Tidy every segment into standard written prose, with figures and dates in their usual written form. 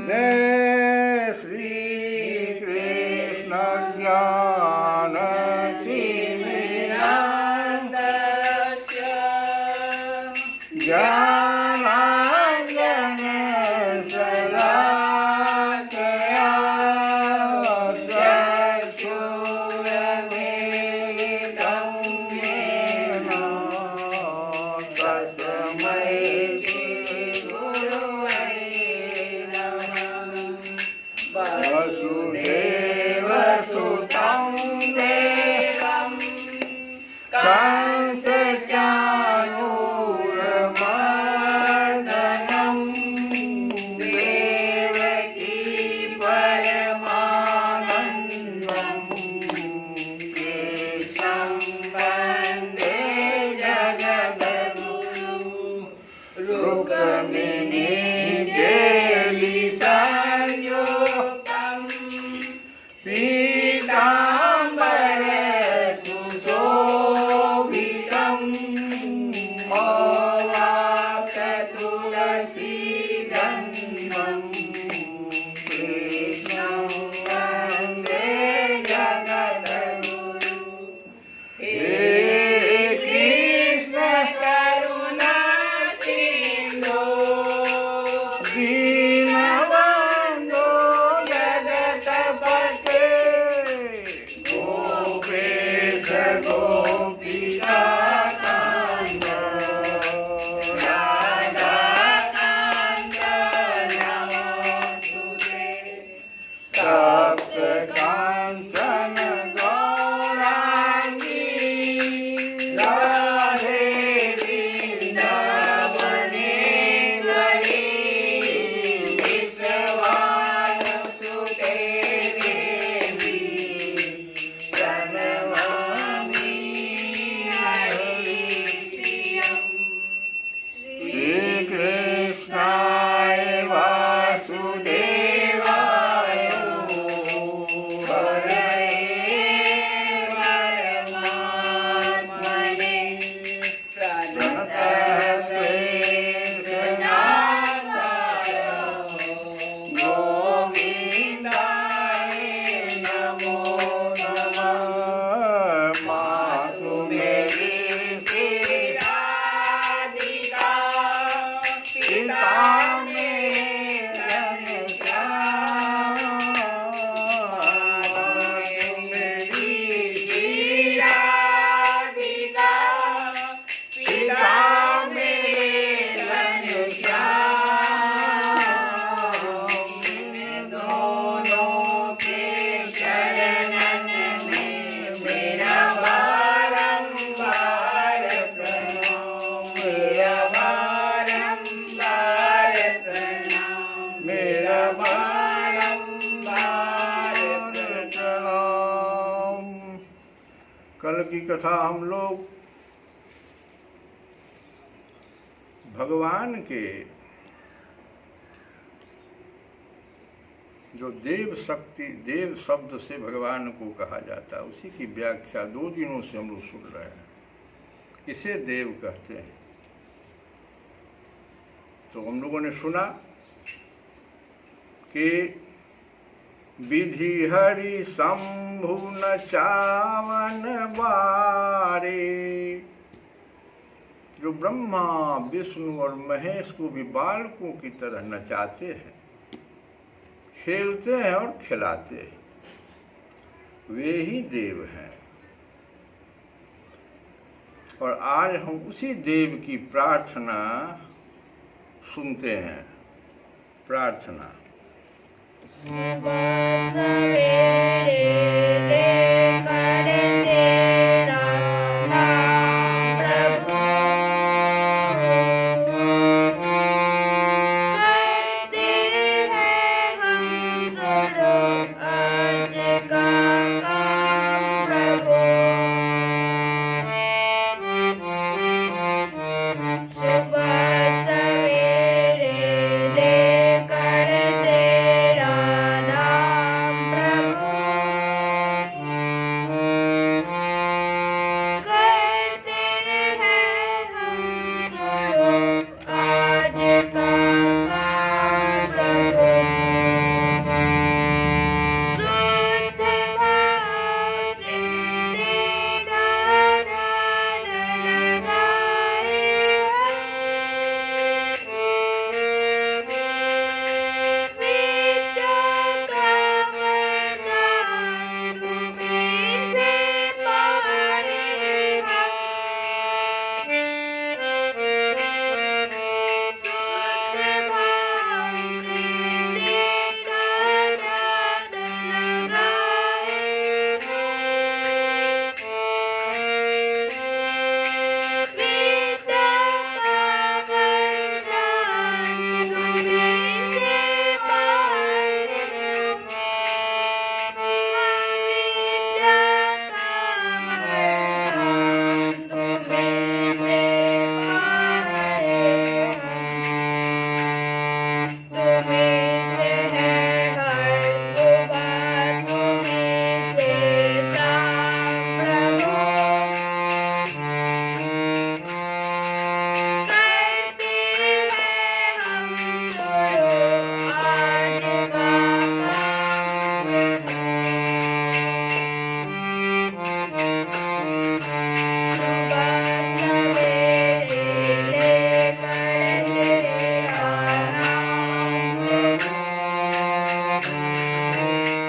जय श्री कृष्ण ज्ञान ज्ञानांजन शलाकया चक्षुरुन्मीलितं येन तस्मै वसुदेवसुतं देवं कंसचाणूरमर्दनं देवकी परमानन्दं कृष्णं वन्दे जगद्गुरुं रुक्मिणी केलिसंयुक्तं पीताम्बर सुशोभितं मवाप्ततुलसीगन्धं कृष्णं वन्दे जगद्गुरुं हे कृष्ण करुणा सिन्धो कथा हम लोग भगवान के जो देव शक्ति, देव शब्द से भगवान को कहा जाता है, उसी की व्याख्या 2 दिनों से हम लोग सुन रहे हैं। इसे देव कहते हैं। तो हम लोगों ने सुना कि विधि हरि शंभु न चावन बारे, जो ब्रह्मा विष्णु और महेश को भी बालकों की तरह नचाते हैं, खेलते हैं और खिलाते हैं, वे ही देव हैं। और आज हम उसी देव की प्रार्थना सुनते हैं। प्रार्थना। सुबह सवेरे लेकर तेरा नाम प्रभु, करते हैं हम सुनो आज का काम प्रभु। सुबह सवेरे लेकर तेरा नाम प्रभु, करते हैं हम सुनो आज का काम प्रभु। शुद्ध भाव से तेरा ध्यान लगाए विद्या का वरदान तुम्हीं से पाए हम। शुद्ध भाव से तेरा ध्यान लगाए विद्या का वरदान तुम्हीं से पाए हम। विद्या का वरदान तुम्हीं से पाए हम। तुम्हीं से है हर सुबह, तुम्हीं से शाम प्रभु, करते हैं हम सुनो आज का काम। सुबह सवेरे लेकर तेरा नाम प्रभु,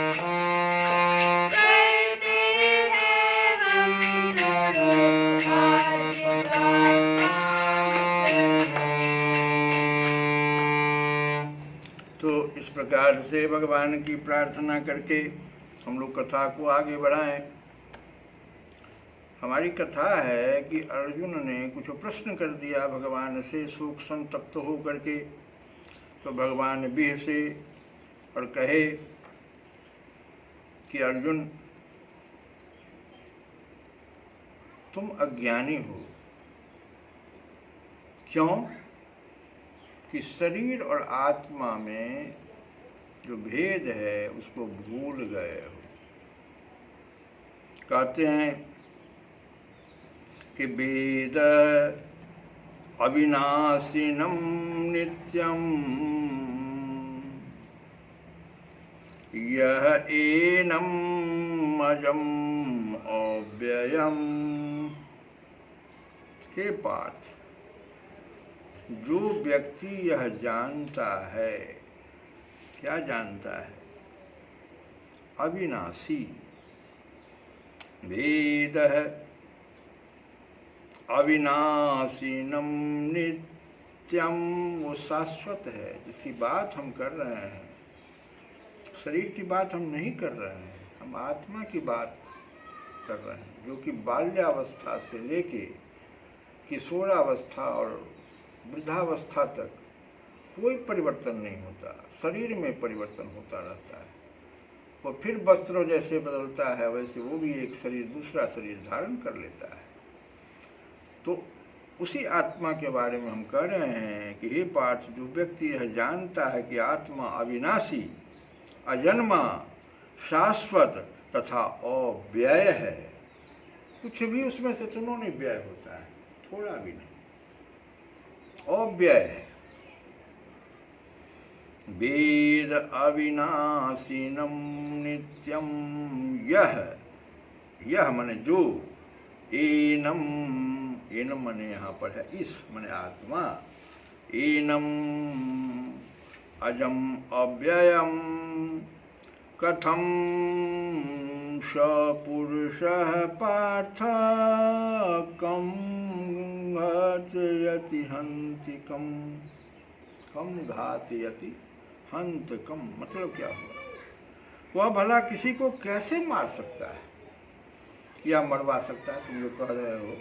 करते हैं हम सुनो आज का काम। तो इस प्रकार से भगवान की प्रार्थना करके हम लोग कथा को आगे बढ़ाएं। हमारी कथा है कि अर्जुन ने कुछ प्रश्न कर दिया भगवान से शोक संतप्त हो करके। तो भगवान बिह से और कहे कि अर्जुन, तुम अज्ञानी हो। क्यों? कि शरीर और आत्मा में जो भेद है उसको भूल गए हो। कहते हैं कि वेद अविनाशिनम नित्यम यह एनम अजम अव्ययम। हे पार्थ, जो व्यक्ति यह जानता है, क्या जानता है? अविनाशी। वेद अविनाशीनम नित्यम, वो शाश्वत है, जिसकी बात हम कर रहे हैं। शरीर की बात हम नहीं कर रहे हैं, हम आत्मा की बात कर रहे हैं, जो कि बाल्यावस्था से लेके किशोरावस्था और वृद्धावस्था तक कोई परिवर्तन नहीं होता, शरीर में परिवर्तन होता रहता है। वो फिर वस्त्रों जैसे बदलता है, वैसे वो भी एक शरीर दूसरा शरीर धारण कर लेता है। तो उसी आत्मा के बारे में हम कह रहे हैं कि हे पार्थ, जो व्यक्ति यह जानता है कि आत्मा अविनाशी, अजन्मा, शाश्वत तथा अव्यय है, कुछ भी उसमें से चुनो नहीं व्यय होता है, थोड़ा भी नहीं, अव्यय है। वेद अविनाशिनम नित्यम यह माने जो, एनम, एनम माने यहाँ पर है इस, माने आत्मा, एनम अजम अव्ययम कथम स पुरुषः पार्थ कम घातयति हन्तिकम, कम घातयति हन्तकम मतलब क्या हुआ? वह भला किसी को कैसे मार सकता है या मरवा सकता है? तुम जो कह रहे हो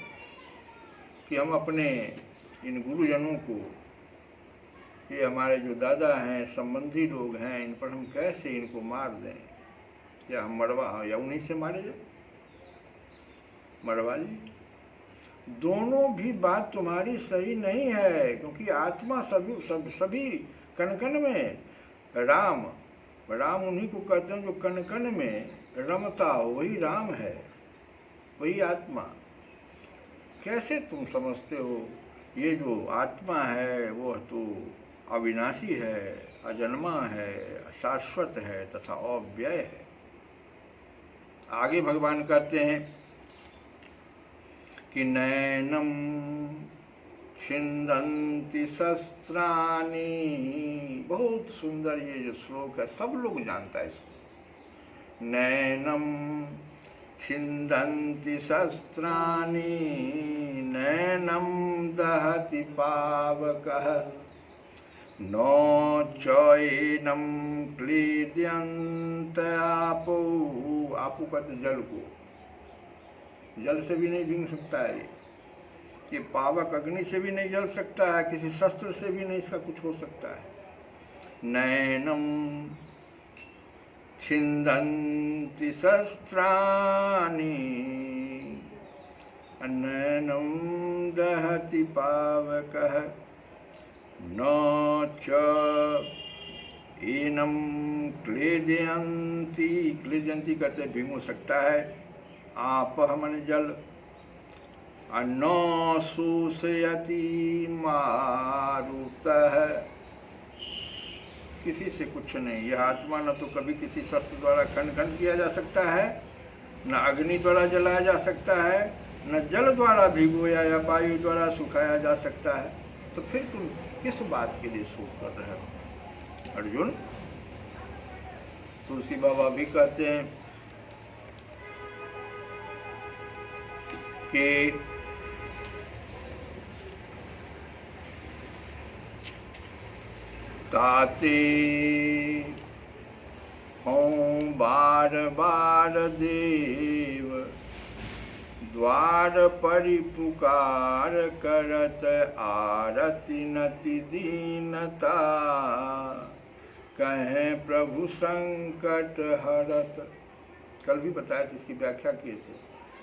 कि हम अपने इन गुरुजनों को, ये हमारे जो दादा हैं, संबंधी लोग हैं, इन पर हम कैसे इनको मार दें या हम मरवा, या उन्हीं से मारे जाए, मरवा ली। दोनों भी बात तुम्हारी सही नहीं है, क्योंकि आत्मा सभी कण कण में राम, राम उन्हीं को कहते हैं जो कण कण में रमता हो, वही राम है, वही आत्मा। कैसे तुम समझते हो ये जो आत्मा है वो तो अविनाशी है, अजन्मा है, शाश्वत है तथा अव्यय है। आगे भगवान कहते हैं कि नैनम छिन्दन्ति शस्त्राणि, बहुत सुंदर ये जो श्लोक है, सब लोग जानता है इसको। नैनम छिन्दन्ति शस्त्राणि नैनम दहति पावकः नो चैनम क्लेद्यन्त आपो, आपो कहते जल को, जल से भी नहीं भीग सकता है ये पावक अग्नि से भी नहीं जल सकता है, किसी शस्त्र से भी नहीं इसका कुछ हो सकता है। नैनम छिन्दन्ति शस्त्राणि नैनम दहति पावकः न च एनम क्लेदयन्ति, क्लेदयन्ति कहते भिगो सकता है, आपः मन जल, न शोषयति मारुतः, किसी से कुछ नहीं। यह आत्मा न तो कभी किसी शस्त्र द्वारा खंड खंड किया जा सकता है, न अग्नि द्वारा जलाया जा सकता है, न जल द्वारा भिगोया या वायु द्वारा सुखाया जा सकता है। तो फिर तुम किस बात के लिए शोक कर रहे हो अर्जुन? तुलसी बाबा भी कहते हैं कि ताते हों बार बार देव द्वार परिपुकार करत आरति नति दीनता कहें प्रभु संकट हरत। कल भी बताया था, इसकी व्याख्या किए थे।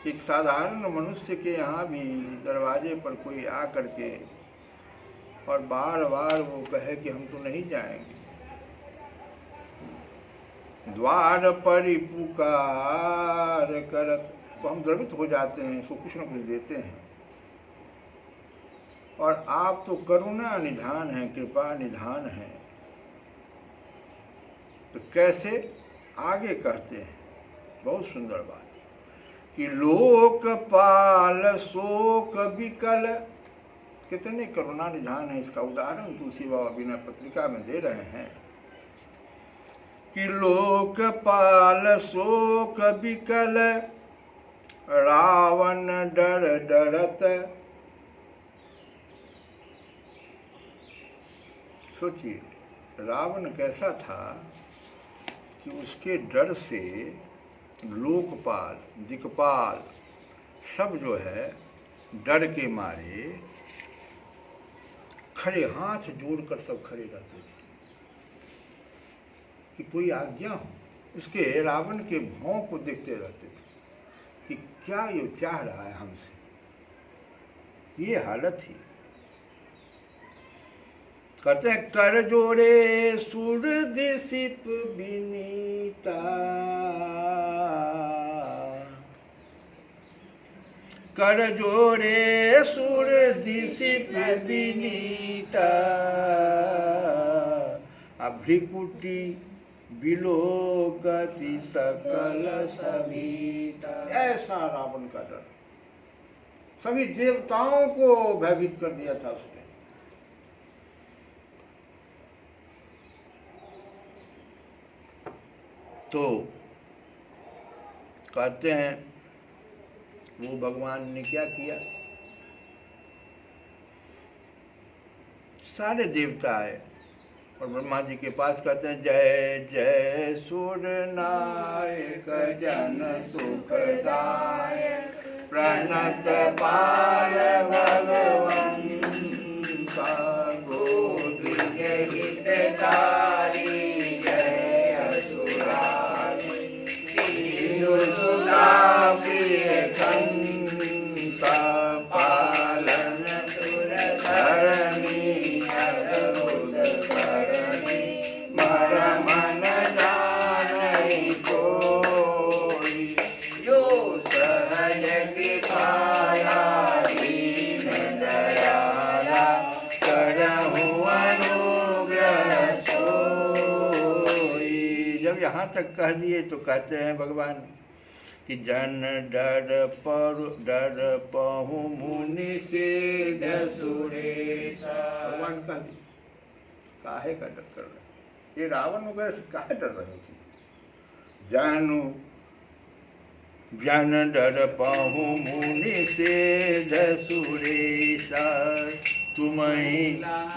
एक साधारण मनुष्य के यहाँ भी दरवाजे पर कोई आ करके और बार बार वो कहे कि हम तो नहीं जाएंगे, द्वार परिपुकार करत, तो हम द्रवित हो जाते हैं, इसको कुछ न कुछ देते हैं। और आप तो करुणा निधान है, कृपा निधान है, तो कैसे? आगे कहते हैं बहुत सुंदर बात कि लोकपाल शोक विकल, कितने करुणा निधान है। इसका उदाहरण तुलसी बाबा बिना पत्रिका में दे रहे हैं कि लोकपाल शोक विकल रावण डर डरत। सोचिए रावण कैसा था कि उसके डर से लोकपाल, दिक्पाल सब जो है डर के मारे खड़े, हाथ जोड़कर सब खड़े रहते थे कि कोई आज्ञा हो। उसके रावण के भौं को देखते रहते थे कि क्या ये चाह रहा है हमसे, ये हालत थी। कहते हैं कर जोड़े सुर दिसिप विनीता, कर जोड़े सुर दिसिप विनीता, भ्रिकुटी बिलोकति सकल सविता। ऐसा रावण का डर, सभी देवताओं को भयभीत कर दिया था उसने। तो कहते हैं वो भगवान ने क्या किया, सारे देवता आए और ब्रह्मा जी के पास कहते हैं जय जय सुर नायक जन सुखदायक, प्रणत पार भगवंता, गोद हितकारी जय असुरारी, सुधा प्रिय कंता, पालन सुर धरणी अद्भुत करणी, मर मन जानई कोई, यो सहज कृपाया दीन दयाला, करहु अनुग्रह सोई। जब यहाँ तक कह दिए तो कहते हैं भगवान कि जन डर पहु मुनि से सुरेशा। भगवान कह दिए काहे का डर कर रहे, ये रावण वगैरह से काहे डर रहे थे। जन डर पहु मुनि से सुरेशा, तुम्हें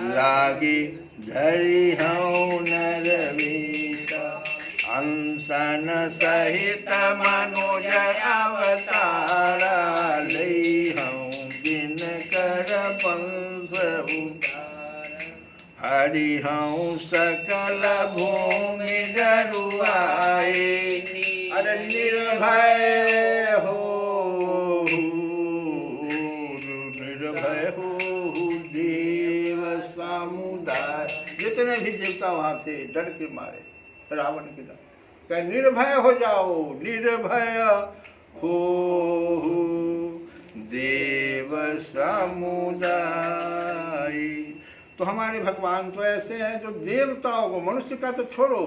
लागे धरि हूँ नरवेशा, अंसन सहित मनुज अवतारा, लई हूँ दिन कर पंस उतार, हरि हूँ सकल भूमि जरुआए, अरे निर्भय हो देव समुदाय। जितने भी देवता वहां थे डर के मारे रावण के डर, कह निर्भय हो जाओ, निर्भय हो देव समुदाय। तो हमारे भगवान तो ऐसे हैं जो देवताओं को, मनुष्य का तो छोड़ो,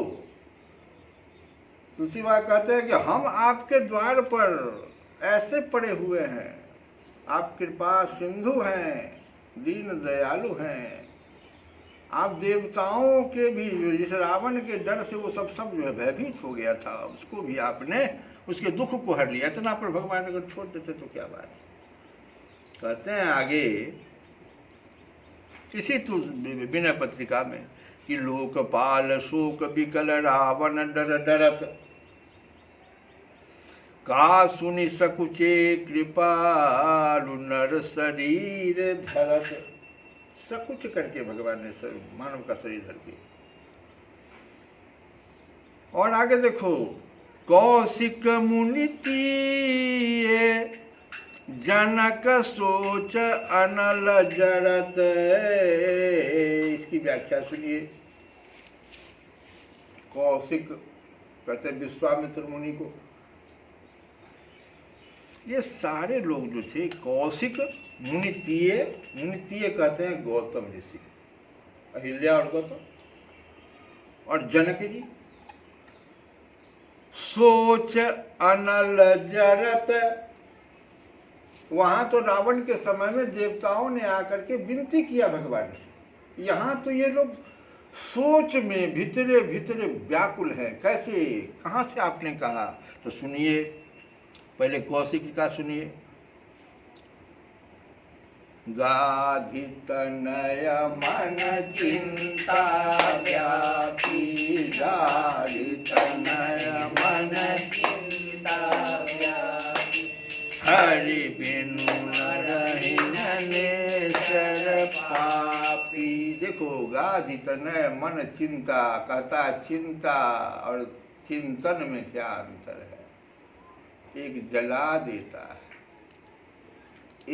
तुलसी बाबा कहते हैं कि हम आपके द्वार पर ऐसे पड़े हुए हैं, आप कृपा सिंधु हैं, दीन दयालु हैं। आप देवताओं के भी, जिस रावण के डर से वो सब जो है भयभीत हो गया था, उसको भी आपने उसके दुख को हर लिया। इतना पर भगवान अगर छोड़ देते तो क्या बात है। कहते हैं आगे इसी तो विनय पत्रिका में कि लोकपाल शोक विकल रावण डर डरत, का सुनि सकुचे कृपालु नर शरीर धरत। सकुच करके भगवान ने मानव का शरीर धर के। और आगे देखो, कौशिक मुनि तीये जनक सोच अनल जरत। इसकी व्याख्या सुनिए। कौशिक कहते विश्वामित्र मुनि को। ये सारे लोग जो थे, कौशिक मुनितीय, मुनितीय कहते हैं गौतम ऋषि, अहिल्या और गौतम, और जनक जी। सोच अनल जरत, वहां तो रावण के समय में देवताओं ने आकर के विनती किया भगवान से। यहाँ तो ये लोग सोच में भीतरे भीतरे व्याकुल हैं। कैसे, कहाँ से आपने कहा? तो सुनिए, पहले कौशिक का सुनिए। गाधित नय मन चिंता व्यापी, गाधित नय मन चिंता व्यापी, हरि बिनु नरहि नेसर पापी। देखो, गाधित नय मन चिंता कहता चिंता, और चिंतन में क्या अंतर है। एक जला देता है,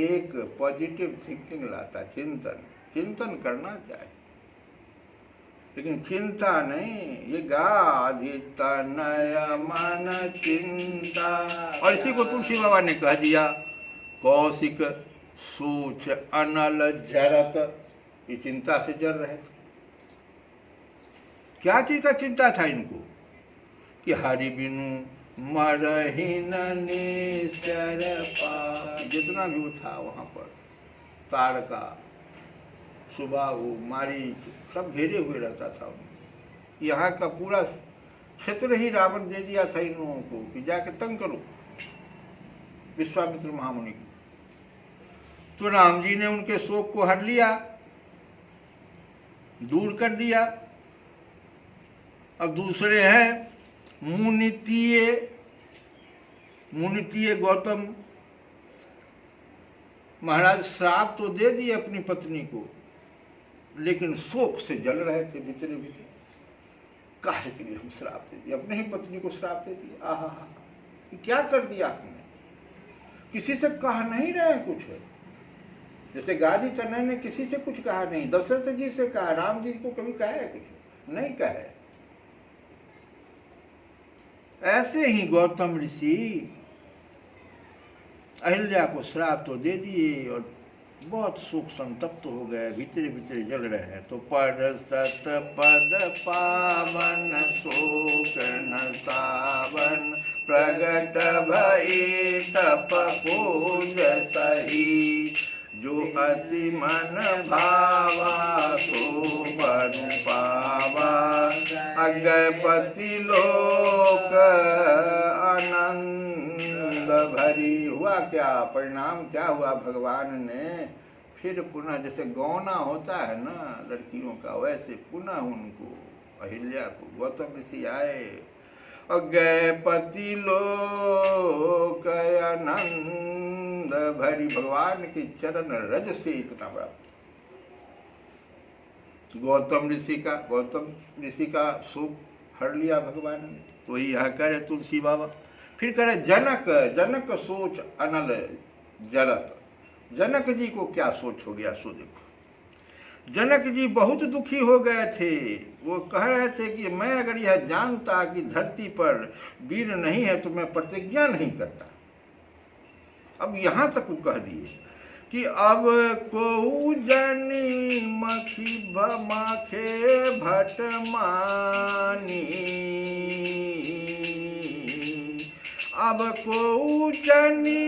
एक पॉजिटिव थिंकिंग लाता है। चिंतन करना चाहिए, लेकिन चिंता नहीं। ये गाधितनय मन चिंता, और इसी को तुलसी बाबा ने कह दिया कौशिक सोच अनल जरत। ये चिंता से जल रहे थे। क्या चीज का चिंता था इनको कि हरि बिनु मरहीन निश्चर पा। जितना भी वो था वहां पर तारका सुबाहु मारीच सब घेरे हुए रहता था। यहाँ का पूरा क्षेत्र ही रावण दे दिया था इन लोगों को कि जाके तंग करो विश्वामित्र महामुनि को। तो राम जी ने उनके शोक को हर लिया, दूर कर दिया। अब दूसरे हैं मुनितीय गौतम महाराज। श्राप तो दे दिए अपनी पत्नी को, लेकिन शोक से जल रहे थे भीतर भीतर। काहे के लिए हम श्राप दे दिए, अपने ही पत्नी को श्राप दे दिया। आहा, क्या कर दिया आपने। किसी से कहा नहीं रहे कुछ। जैसे गादी तनय ने किसी से कुछ कहा नहीं, दशरथ जी से कहा, राम जी को कभी कहा है कुछ नहीं कहा है। ऐसे ही गौतम ऋषि अहिल्या को श्राप तो दे दिए और बहुत शोक संतप्त हो गए, भीतर भीतर जल रहे हैं। तो पद सत पद पावन शोक न सावन प्रगट भई तप पूज सही। जो अति मन भावा सो बनु पावा अगपति लोक आनंद भरी। हुआ क्या परिणाम, क्या हुआ, भगवान ने फिर पुनः, जैसे गौना होता है ना लड़कियों का, वैसे पुनः उनको अहिल्या को गौतम ऋषि आए और गए पति लोक आनंद भरी। भगवान के चरण रज से इतना बड़ा गौतम ऋषि का शोक हर लिया भगवान ने। तो यहाँ करे तुलसी बाबा। फिर करे जनक सोच अनल जरत। जनक जी को क्या सोच हो गया सो देखो। जनक जी बहुत दुखी हो गए थे। वो कह रहे थे कि मैं अगर यह जानता कि धरती पर वीर नहीं है तो मैं प्रतिज्ञा नहीं करता। अब यहां तक वो कह दिए कि अब को जनी मखी माखे भट मानी। अब को जनी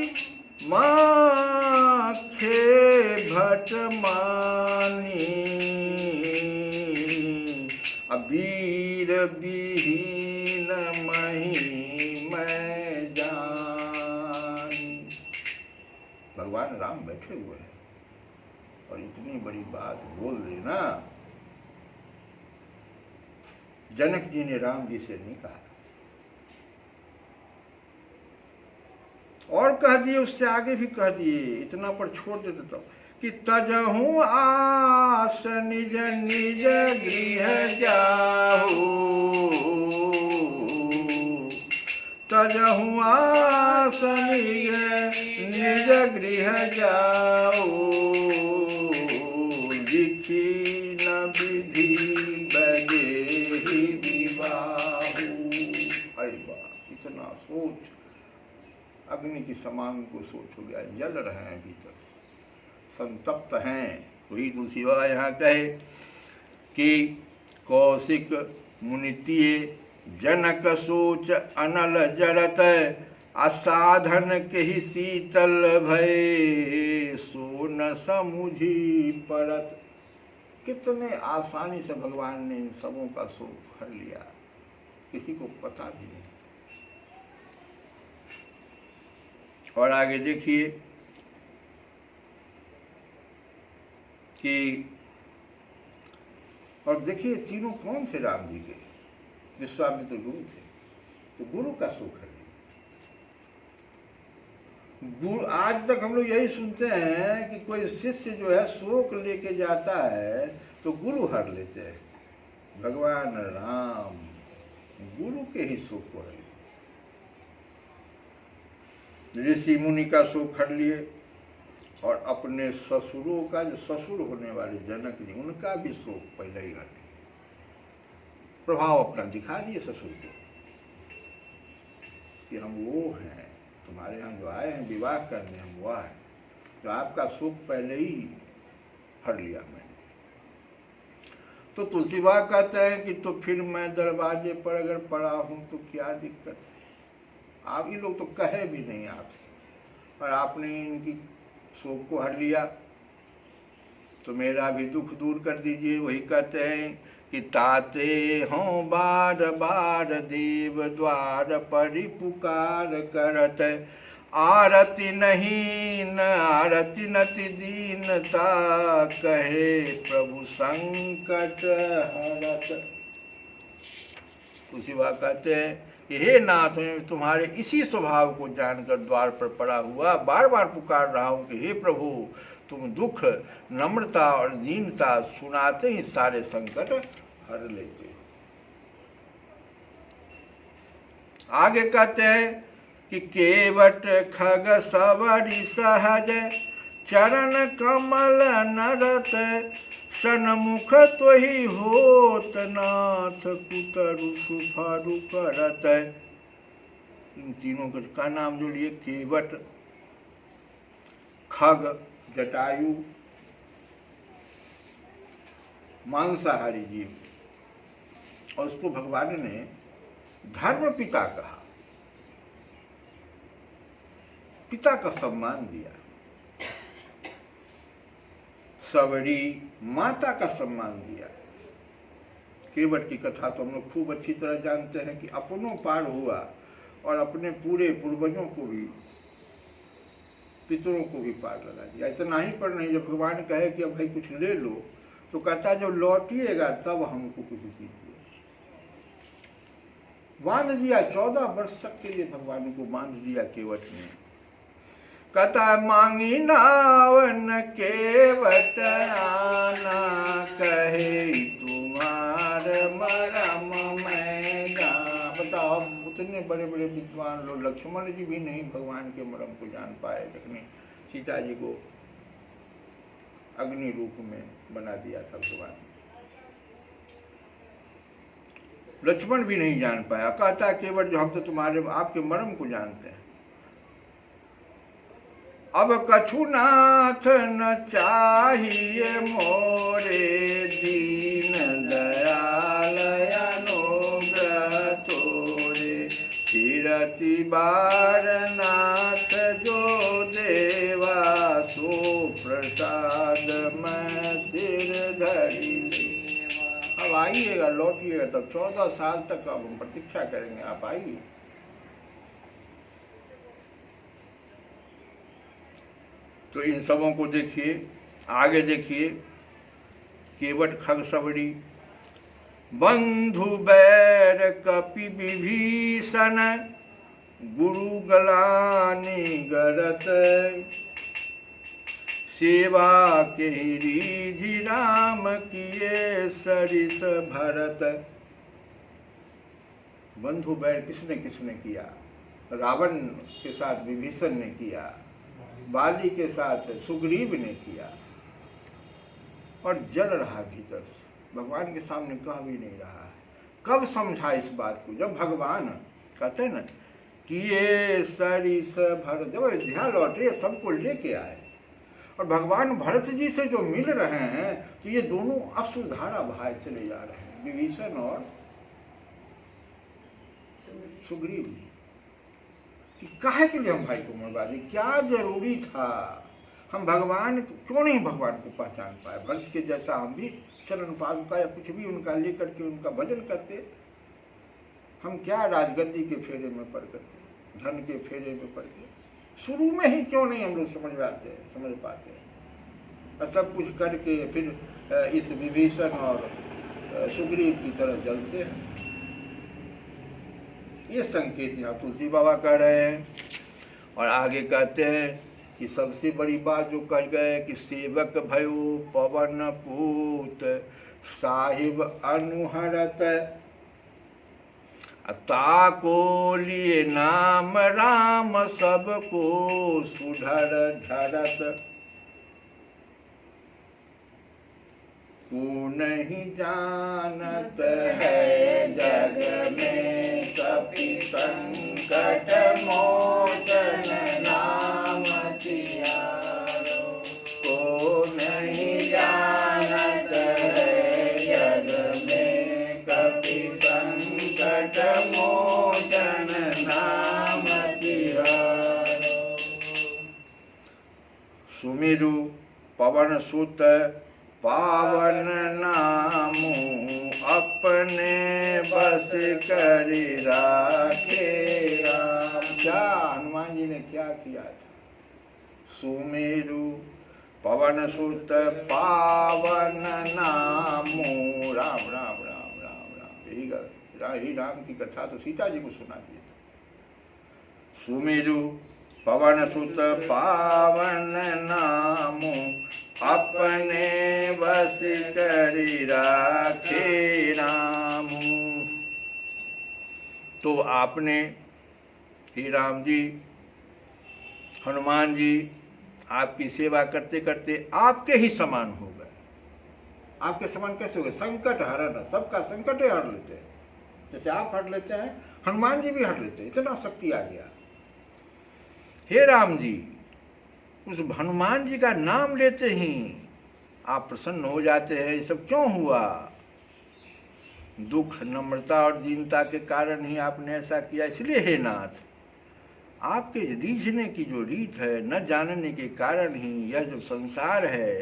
माखे भट मानी। अबीर विहीन मही मैं जानी। भगवान राम बैठे हुए हैं और इतनी बड़ी बात बोल देना जनक जी ने राम जी से नहीं कहा और कह दिए, उससे आगे भी कह दिए, इतना पर छोड़ देते तो कि तजहूँ आस निज निज गृह जाहू। तजहूँ आस निज गृह जाओ। लिखी न विधि बजे ही विवाहू। अरे वाह, इतना सोच अग्नि की समान को सोच हो गया। जल रहे हैं भीतर, संतप्त हैं। वही तुलसी बाबा यहाँ कहे कि कौशिक मुनितीय जनक सोच अनल जरत। असाधन के ही शीतल भय सो न समुझी परत। कितने आसानी से भगवान ने इन सबों का शोक हर लिया, किसी को पता भी नहीं। और आगे देखिए कि और देखिए तीनों कौन थे राम जी के। विश्वामित्र गुरु थे, तो गुरु का शोक है। गुरु आज तक हम लोग यही सुनते हैं कि कोई शिष्य जो है शोक लेके जाता है तो गुरु हर लेते हैं। भगवान राम गुरु के ही शोक को हर लिए। ऋषि मुनि का शोक हर लिए और अपने ससुरों का, जो ससुर होने वाले जनक जी, उनका भी शोक पहले ही हर लिए। प्रभाव अपना दिखा दिए ससुर को कि हम वो हैं, तुम्हारे यहाँ जो आए हैं विवाह करने, हम वो हैं, तो आपका शोक पहले ही हर लिया मैंने। तो तुलसीबा कहते हैं कि तो फिर मैं दरवाजे पर अगर पड़ा हूं तो क्या दिक्कत है। आप ये लोग तो कहे भी नहीं आपसे, और आपने इनकी शोक को हर लिया, तो मेरा भी दुख दूर कर दीजिए। वही कहते हैं कि ताते हों बार बार देव द्वार पर पुकार करत, आरती नहीं न आरती नति दीनता, कहे प्रभु संकट हरत। उसी बात कहते हैं कि हे नाथ, मैं तुम्हारे इसी स्वभाव को जानकर द्वार पर पड़ा हुआ बार बार पुकार रहा हूँ कि हे प्रभु, तुम दुख, नम्रता और दीनता सुनाते ही सारे संकट हर लेते। आगे कहते हैं कि केवट खग सवरी सहज, चरण कमल नरत, सन्मुख तोहि होत नाथ, कुतरु सुफरु करत। इन तीनों का नाम जो लिए, केवट, खग जटायु, मांसाहारी जीव, और उसको भगवान ने धर्म पिता कहा, पिता का सम्मान दिया। सवरी, माता का सम्मान दिया। केवट की कथा तो हम लोग खूब अच्छी तरह जानते हैं कि अपनों पार हुआ और अपने पूरे पूर्वजों को भी, पितरों को भी पार लगा दिया। इतना ही पर नहीं, जब भगवान कहे कि अब भाई कुछ ले लो, तो कहता जब लौटिएगा तब हमको कुछ दीजिए। बांध दिया, 14 वर्ष तक के लिए भगवान को बांध दिया केवट ने। कहता मांगी नावन केवट आना, कहे तुम्हार मरम मैं जान। बताओ, उतने बड़े बड़े विद्वान लोग, लक्ष्मण जी भी नहीं भगवान के मरम को जान पाए, लेकिन सीता जी को अग्नि रूप में बना दिया था भगवान। लक्ष्मण भी नहीं जान पाया। कहता केवट जो हम तो तुम्हारे आपके मरम को जानते हैं। अब कछु नाथ न चाहिए मोरे, दीन दयाल अनुग्रह तोरे, फिरति बार नाथ जो देवा, सो प्रसाद मैं सिर धरी लेवा। अब आइएगा, लौटिएगा, तब 14 साल तक अब हम प्रतीक्षा करेंगे, आप आइए। तो इन सबों को देखिए, आगे देखिए, केवट खग सवरी, बंधु बैर कपि विभीषण, गुरु गलानी गरत, सेवा के रिधि राम किए सरिस भरत। बंधु बैर किसने किसने किया? रावण के साथ विभीषण ने किया, बाली के साथ सुग्रीव ने किया, और जल रहा भीतर से, भगवान के सामने कह भी नहीं रहा है। कब समझा इस बात को? जब भगवान कहते हैं ना कि ये सरिस भरत, जब अयोध्या लौटे सबको लेके आए, और भगवान भरत जी से जो मिल रहे हैं, तो ये दोनों अश्रुधारा बहाए चले जा रहे हैं, विभीषण और सुग्रीव जी। काहे के लिए हम भाई को मरवा दी? क्या जरूरी था? हम भगवान क्यों नहीं भगवान को पहचान पाए? भरत के जैसा हम भी चरण पादुका या कुछ भी उनका लेकर के उनका भजन करते। हम क्या राजगद्दी के फेरे में पड़ करके, धन के फेरे में पड़ के, शुरू में ही क्यों नहीं हम लोग समझ पाते? और सब कुछ करके फिर इस विभीषण और सुग्रीव की तरह जलते हैं। ये संकेत यहाँ तुलसी बाबा कह रहे हैं। और आगे कहते हैं कि सबसे बड़ी बात जो कह गए कि सेवक भयो पवन पूत, साहिब अनुहरत, ताको लिए नाम राम सबको सुधर धरत, तू नहीं जानत है जग में कपि संकट मोचन नाम तिहारो। को नहीं जानत है जग में कपि संकट मोचन नाम तिहारो। सुमिरु पवन सुत पावन नामु अपने बस करि राखे राम। क्या हनुमान जी ने क्या किया था? सुमेरु पवन सुत पावन नामु, राम राम राम राम राम, यही राम की कथा तो सीता जी को सुना दी थी। सुमेरु पवन सुत पावन नामु अपने बस करि राखे राम। तो आपने ही राम जी, हनुमान जी आपकी सेवा करते करते आपके ही समान हो गए। आपके समान कैसे हो गए? संकट हरण, सबका संकट ही हर लेते हैं। जैसे आप हट लेते हैं, हनुमान जी भी हट लेते हैं। इतना शक्ति आ गया। हे राम जी, उस हनुमान जी का नाम लेते ही आप प्रसन्न हो जाते हैं। ये सब क्यों हुआ? दुख, नम्रता और दीनता के कारण ही आपने ऐसा किया। इसलिए हे नाथ, आपके रीझने की जो रीत है, न जानने के कारण ही यह जो संसार है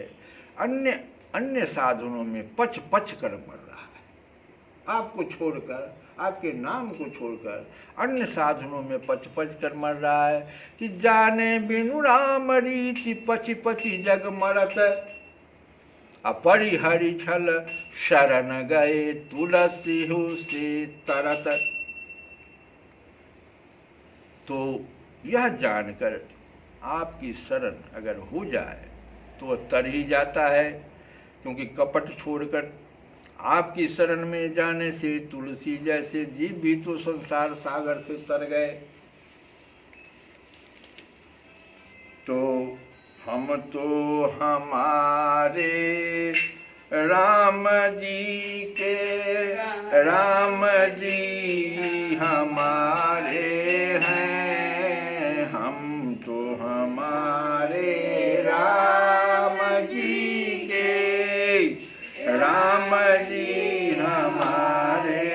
अन्य अन्य साधनों में पच पच कर मर रहा है। आपको छोड़कर, आपके नाम को छोड़कर अन्य साधनों में पच पच कर मर रहा है। कि जाने बिनु राम रीति पचि पचि जग मरत, अपरिहरि छल शरण गए तुलसी से तरत। तो यह जानकर आपकी शरण अगर हो जाए तो वह तर ही जाता है, क्योंकि कपट छोड़कर आपकी शरण में जाने से तुलसी जैसे जीव भी तो संसार सागर से तर गए। तो हम तो हमारे राम जी के, राम जी हमारे हैं। हम तो हमारे राम जी के, राम जी हमारे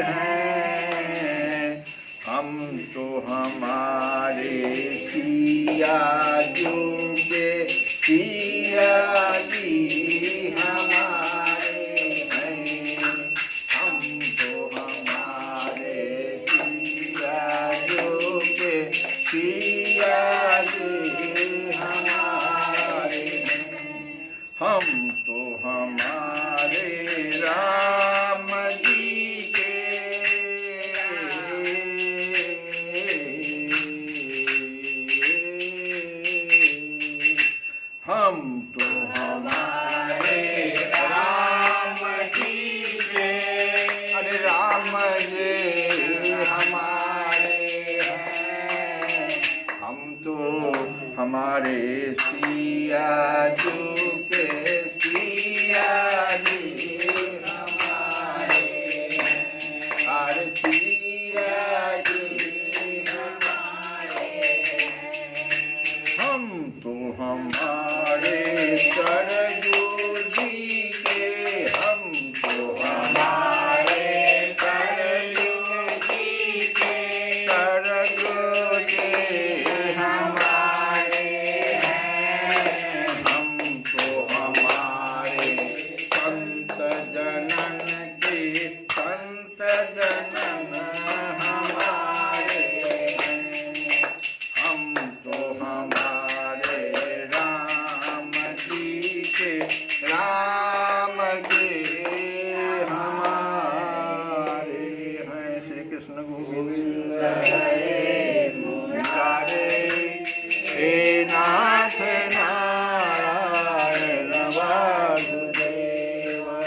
हैं। हम तो हमारे सिया जो के, सिया जी हमारे हैं। हम तो हमारे सिया जो के, सिया जी हमारे हैं। हम तो हमारे राम जी के, हम तो हमारे राम जी के, अरे राम जी हमारे हैं। हम तो हमारे सिया जो के, सिया जी हमारे हैं। अरे सिया जी हमारे हैं। हम तो हमारे सरजू जी के, हम तो हमारे सरजू जी के, सरजू जी हमारे हैं। हम तो हमारे संत जनन के, संत जनन हमारे हैं। हम तो हमारे राम जी के, राम जी हमारे हैं। श्री कृष्ण गोविंद हरे